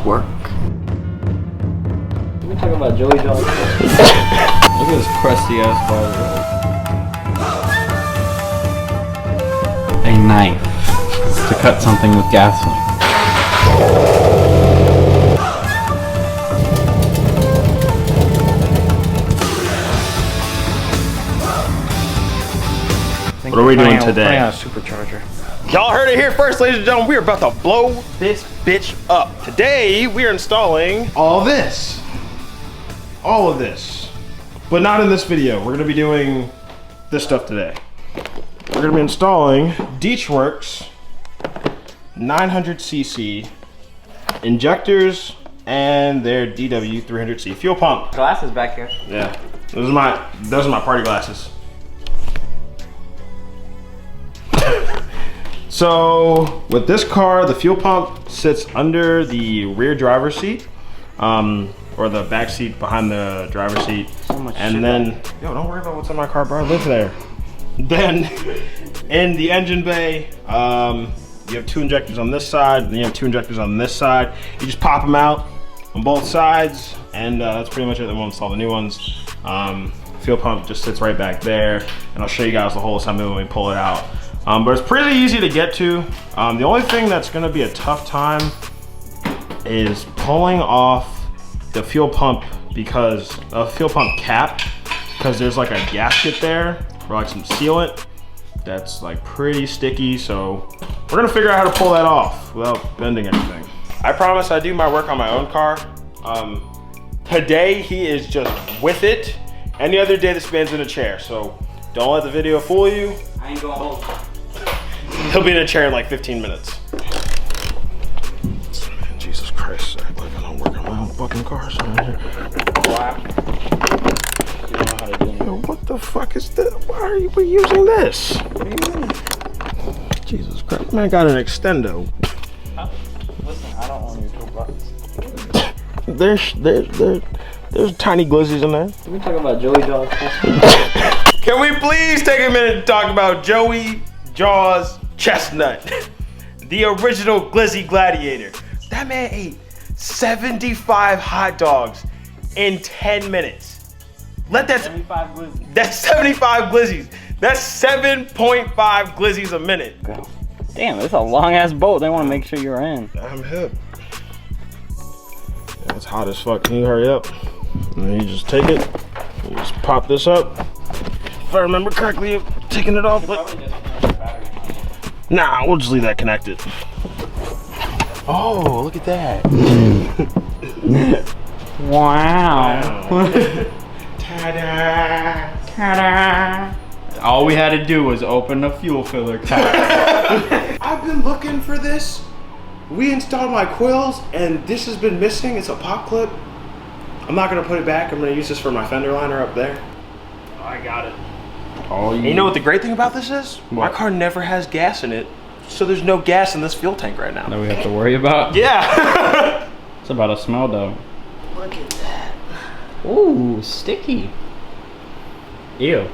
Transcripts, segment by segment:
work. We talking about Joey Jaws. Look at this crusty ass body. A knife to cut something with gasoline. What are we doing today? On a supercharger. Y'all heard it here first, ladies and gentlemen. We are about to blow this bitch up. Today, we are installing all of this. All of this. But not in this video. We're gonna be doing this stuff today. We're gonna be installing Deatschwerks 900cc injectors and their DW300C fuel pump. Glasses back here. Yeah, those are my party glasses. So with this car, the fuel pump sits under the rear driver's seat, or the back seat behind the driver's seat. So much and shit then, yo, don't worry about what's in my car, bro. I live there. Then in the engine bay, you have two injectors on this side, and you have two injectors on this side. You just pop them out on both sides, and that's pretty much it. Then we'll install the new ones. Fuel pump just sits right back there, and I'll show you guys the whole assembly when we pull it out. But it's pretty easy to get to. The only thing that's gonna be a tough time is pulling off the fuel pump, because a fuel pump cap, because there's like a gasket there or like some sealant that's like pretty sticky. So we're gonna figure out how to pull that off without bending anything. I promise I do my work on my own car. Today he is just with it. Any other day this man's in a chair, so don't let the video fool you. I ain't gonna hold. He'll be in a chair in like 15 minutes. Man, Jesus Christ, I act like I don't work on my own fucking car. So Wow. You don't know how to do it. yo, what the fuck is this? Why are we using this? What do you mean? Jesus Christ, man, got an extendo. Listen, I don't own your toolbox. There's tiny glizzies in there. We talking about Joey Jaws. Can we please take a minute to talk about Joey Jaws Chestnut, the original glizzy gladiator? That man ate 75 hot dogs in 10 minutes. Let that 75 glizzies. That's 75 glizzies. That's 7.5 glizzies a minute. Damn, it's a long ass boat. They want to make sure you're in. I'm hip. Yeah, it's hot as fuck. Can you hurry up? And then you just take it. You just pop this up. If I remember correctly, you're taking it off. Nah, we'll just leave that connected. Oh, look at that. Wow. Ta-da. Ta-da. All we had to do was open the fuel filler cap. I've been looking for this. We installed my quills and this has been missing. It's a pop clip. I'm not gonna put it back. I'm gonna use this for my fender liner up there. Oh, I got it. Oh, And you know what the great thing about this is? My car never has gas in it. So there's no gas in this fuel tank right now. that we have to worry about? Yeah. It's about to smell though. Look at that. Ooh, sticky. Ew.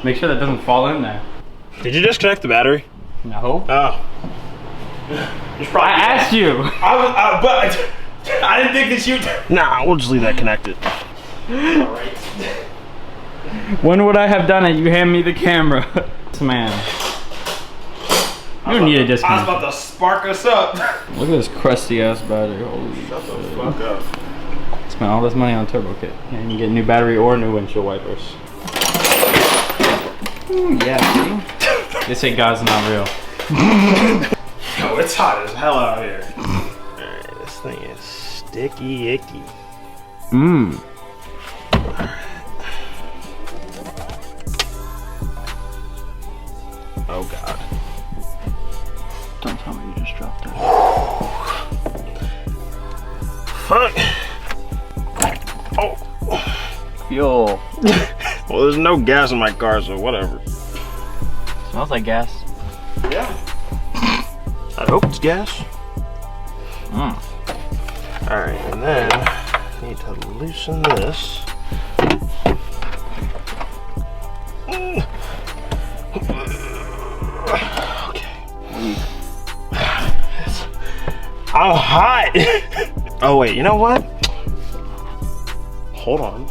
Make sure that doesn't fall in there. Did you disconnect the battery? No. Oh. I asked you. But I didn't think that you. Nah, we'll just leave that connected. All right. When would I have done it? You hand me the camera. Man. You don't need a I was disconnect. about to spark us up. Look at this crusty ass battery. Holy Shut the shit. fuck up. Spent all this money on turbo kit. And you get new battery or new windshield wipers. Ooh, yeah, see? They say God's not real. Yo, it's hot as hell out here. Alright, this thing is sticky icky. Mmm. Oh god. Don't tell me you just dropped it. Fuck. Oh. Fuel. Well, there's no gas in my car, so whatever. Smells like gas. Yeah. I hope it's gas. Alright, and then I need to loosen this. Okay. I'm hot. Oh wait, you know what? Hold on.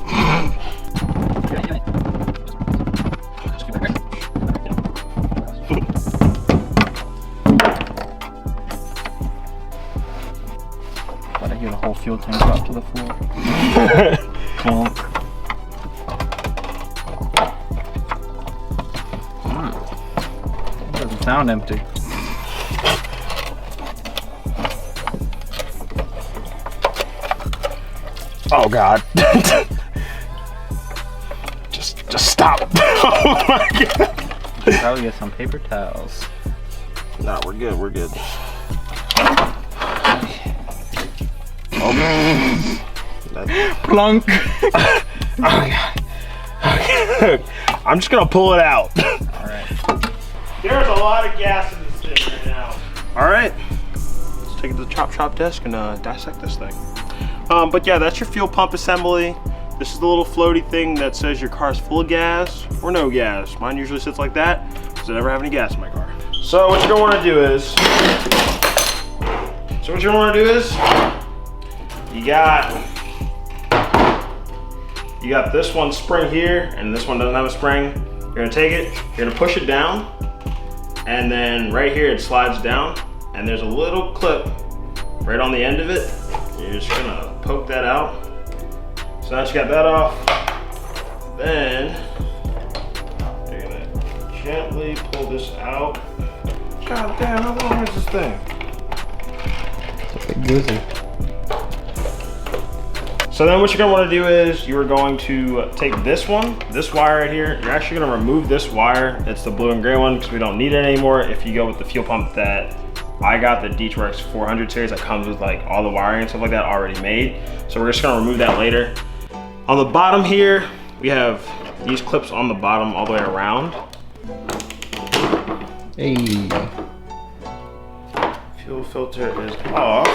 But I hear the whole fuel tank drop to the floor. Clunk. It doesn't sound empty. Oh God. just stop. Oh my God. Probably get some paper towels. Nah, we're good, we're good. Plunk. Oh God. Okay. I'm just gonna pull it out. Alright. There's a lot of gas in this thing right now. Alright. Let's take it to the chop shop desk and dissect this thing. But yeah, that's your fuel pump assembly. This is the little floaty thing that says your car's full of gas or no gas. Mine usually sits like that because I never have any gas in my car. So what you're gonna wanna do is, you got this one spring here and this one doesn't have a spring. You're gonna take it, you're gonna push it down, and then right here it slides down and there's a little clip right on the end of it. You're just gonna poke that out. So now that you got that off, then you're gonna gently pull this out. God damn, how long is this thing? It's a big goozy. So then what you're gonna wanna do is you're going to take this wire right here, you're actually gonna remove this wire. It's the blue and gray one because we don't need it anymore. If you go with the fuel pump that I got, the Deatschwerks 400 series that comes with like all the wiring and stuff like that already made. So we're just gonna remove that later. On the bottom here, we have these clips on the bottom all the way around. Hey. Fuel filter is off.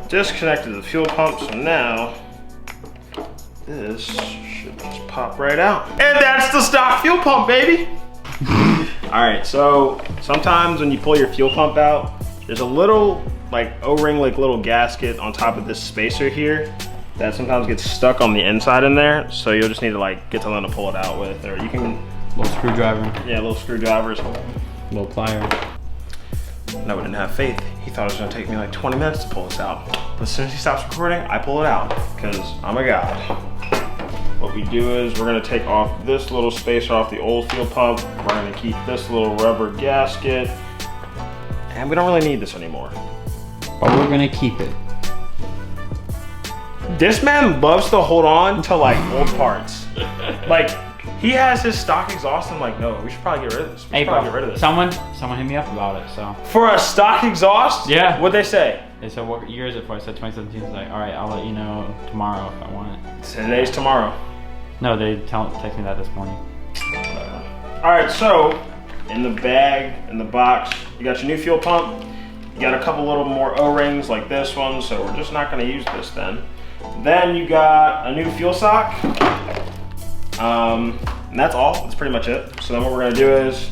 Disconnected the fuel pump, so now this should just pop right out. And that's the stock fuel pump, baby. All right, so sometimes when you pull your fuel pump out, there's a little like O-ring, like little gasket on top of this spacer here that sometimes gets stuck on the inside in there. So you'll just need to like get something to pull it out with, or you can. Little screwdriver. Yeah, little screwdrivers. Little plier. No, we didn't have faith. He thought it was gonna take me like 20 minutes to pull this out. But as soon as he stops recording, I pull it out, because I'm a god. What we do is we're gonna take off this little spacer off the old fuel pump. We're gonna keep this little rubber gasket. And we don't really need this anymore. But we're gonna keep it. This man loves to hold on to like old parts. Like, he has his stock exhaust and I'm like, no, we should probably get rid of this. Hey, bro, someone hit me up about it, so. For a stock exhaust? Yeah. What'd they say? They said, what year is it for? I said 2017. It's like, all right, I'll let you know tomorrow if I want it. Today's tomorrow. No, they text me that this morning. All right, so in the bag, in the box, you got your new fuel pump. You got a couple little more O-rings like this one, so we're just not gonna use this then. Then you got a new fuel sock. And that's all, that's pretty much it. So then what we're gonna do is,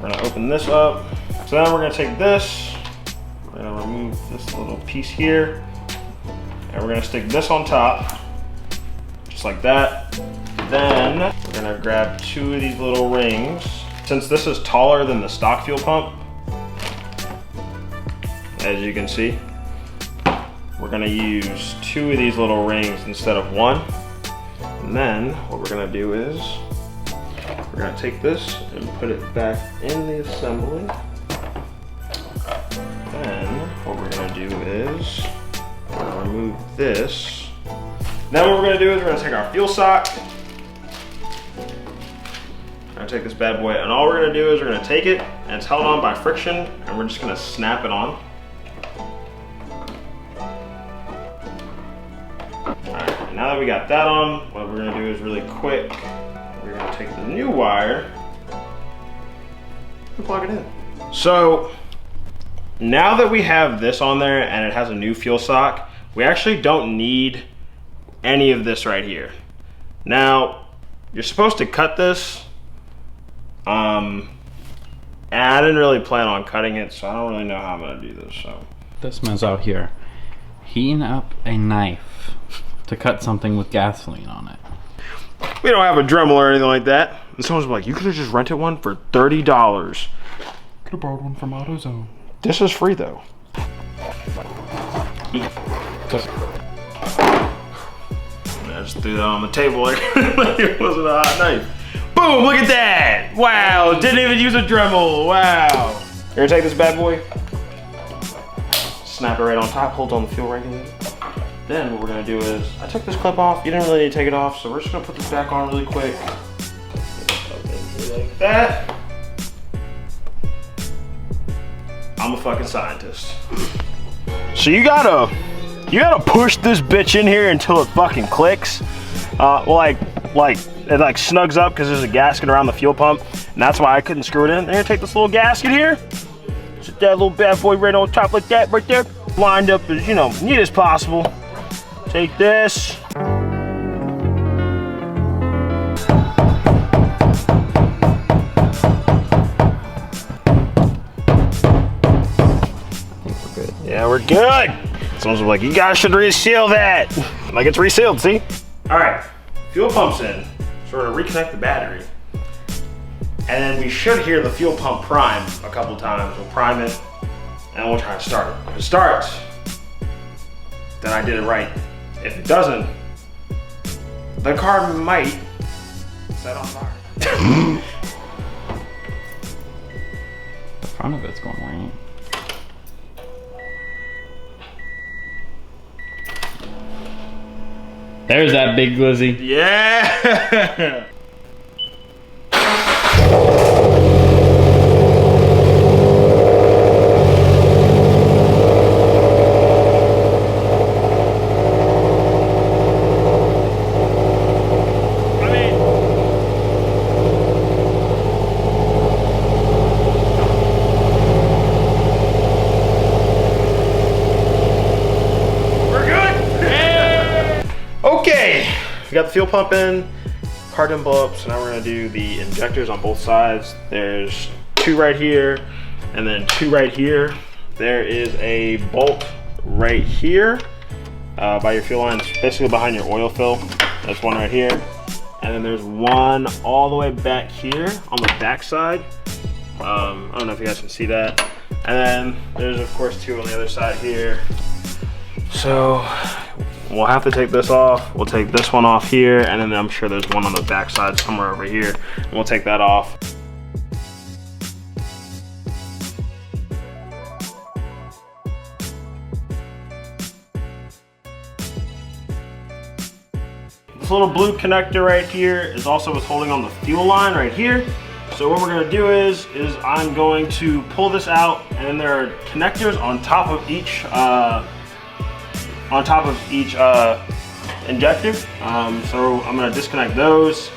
we're gonna open this up. So then we're gonna take this, we're gonna remove this little piece here, and we're gonna stick this on top, just like that. Then we're gonna grab two of these little rings. Since this is taller than the stock fuel pump, as you can see, we're gonna use two of these little rings instead of one. And then what we're gonna do is, we're gonna take this and put it back in the assembly. Then what we're gonna do is, we're gonna remove this. Then what we're gonna do is we're gonna take our fuel sock. We're gonna take this bad boy, and all we're gonna do is we're gonna take it, and it's held on by friction, and we're just gonna snap it on. Alright, now that we got that on, what we're gonna do is really quick, we're gonna take the new wire and plug it in. So, now that we have this on there and it has a new fuel sock, we actually don't need any of this right here. Now, you're supposed to cut this, and I didn't really plan on cutting it, so I don't really know how I'm gonna do this. So This man's out here heating up a knife to cut something with gasoline on it. We don't have a Dremel or anything like that. And someone's like, you could have just rented one for $30. Could have borrowed one from AutoZone. This is free though. I just threw that on the table like it wasn't a hot knife. Boom, look at that. Wow, didn't even use a Dremel. Wow. You're gonna take this bad boy, snap it right on top, hold on the fuel regulator. Then what we're gonna do is, I took this clip off, you didn't really need to take it off, so we're just gonna put this back on really quick. Like that. I'm a fucking scientist. So you gotta push this bitch in here until it fucking clicks. Like it like snugs up because there's a gasket around the fuel pump, and that's why I couldn't screw it in. They're gonna take this little gasket here, sit that little bad boy right on top like that right there, lined up as, you know, neat as possible. Take this. Yeah, we're good. Someone's like, you guys should reseal that. Like, it's resealed, see? All right, fuel pump's in. So we're gonna reconnect the battery. And then we should hear the fuel pump prime a couple times. We'll prime it, and we'll try to start it. If it starts, then I did it right. If it doesn't, the car might set on fire. The front of it's going right. There's that big glizzy. Yeah! We got the fuel pump in, car didn't blow up, so now we're gonna do the injectors on both sides. There's 2 right here, and then 2 right here. There is a bolt right here by your fuel lines, basically behind your oil fill. That's one right here. And then there's one all the way back here on the back side. I don't know if you guys can see that. And then there's of course 2 on the other side here. So we'll have to take this off. We'll take this one off here, and then I'm sure there's one on the back side somewhere over here. And we'll take that off. This little blue connector right here is also what's holding on the fuel line right here. So what we're gonna do is I'm going to pull this out, and then there are connectors on top of each injector. So I'm gonna disconnect those.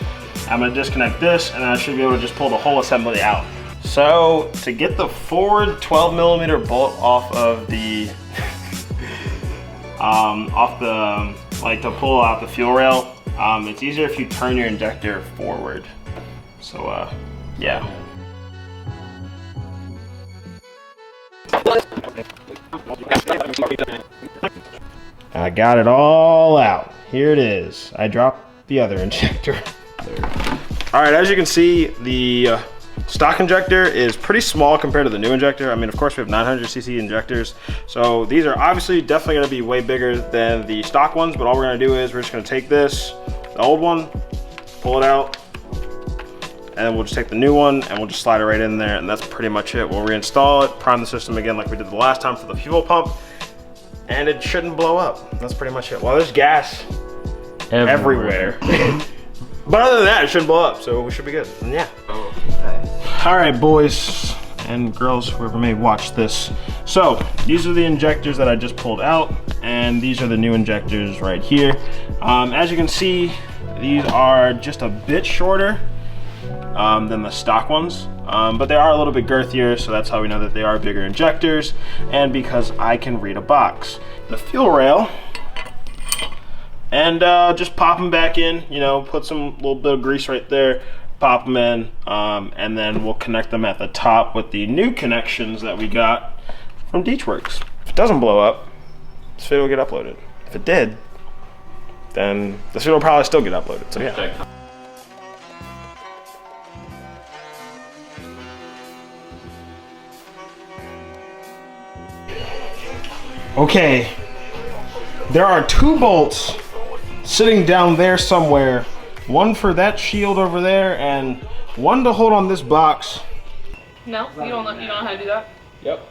I'm gonna disconnect this, and I should be able to just pull the whole assembly out. So to get the forward 12mm bolt off of the, like to pull out the fuel rail, it's easier if you turn your injector forward. So yeah. I got it all out. Here it is. I dropped the other injector. All right, as you can see, the stock injector is pretty small compared to the new injector. I mean, of course, we have 900cc injectors. So these are obviously definitely gonna be way bigger than the stock ones, but all we're gonna do is we're just gonna take this, the old one, pull it out, and then we'll just take the new one and we'll just slide it right in there, and that's pretty much it. We'll reinstall it, prime the system again like we did the last time for the fuel pump, and it shouldn't blow up. That's pretty much it. Well, there's gas everywhere. But other than that, it shouldn't blow up, so we should be good. And yeah. All right, boys and girls, whoever may watch this. So these are the injectors that I just pulled out, and these are the new injectors right here. As you can see, these are just a bit shorter than the stock ones, but they are a little bit girthier, so that's how we know that they are bigger injectors, and because I can read a box. The fuel rail, and just pop them back in, you know, put some little bit of grease right there, pop them in, and then we'll connect them at the top with the new connections that we got from Deatschwerks. it doesn't blow up, this video will get uploaded. If it did, then this video will probably still get uploaded. So yeah. Okay, there are 2 bolts sitting down there somewhere. One for that shield over there, and one to hold on this box. No, you don't know how to do that? Yep.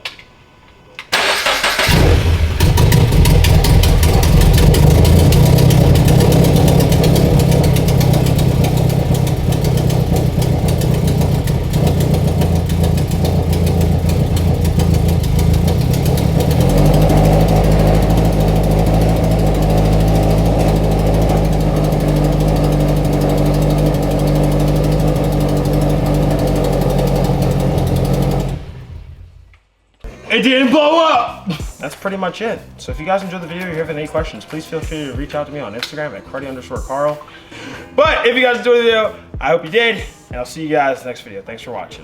It didn't blow up! That's pretty much it. So if you guys enjoyed the video, if you have any questions, please feel free to reach out to me on Instagram at Cardi_Carl. But if you guys enjoyed the video, I hope you did, and I'll see you guys in the next video. Thanks for watching.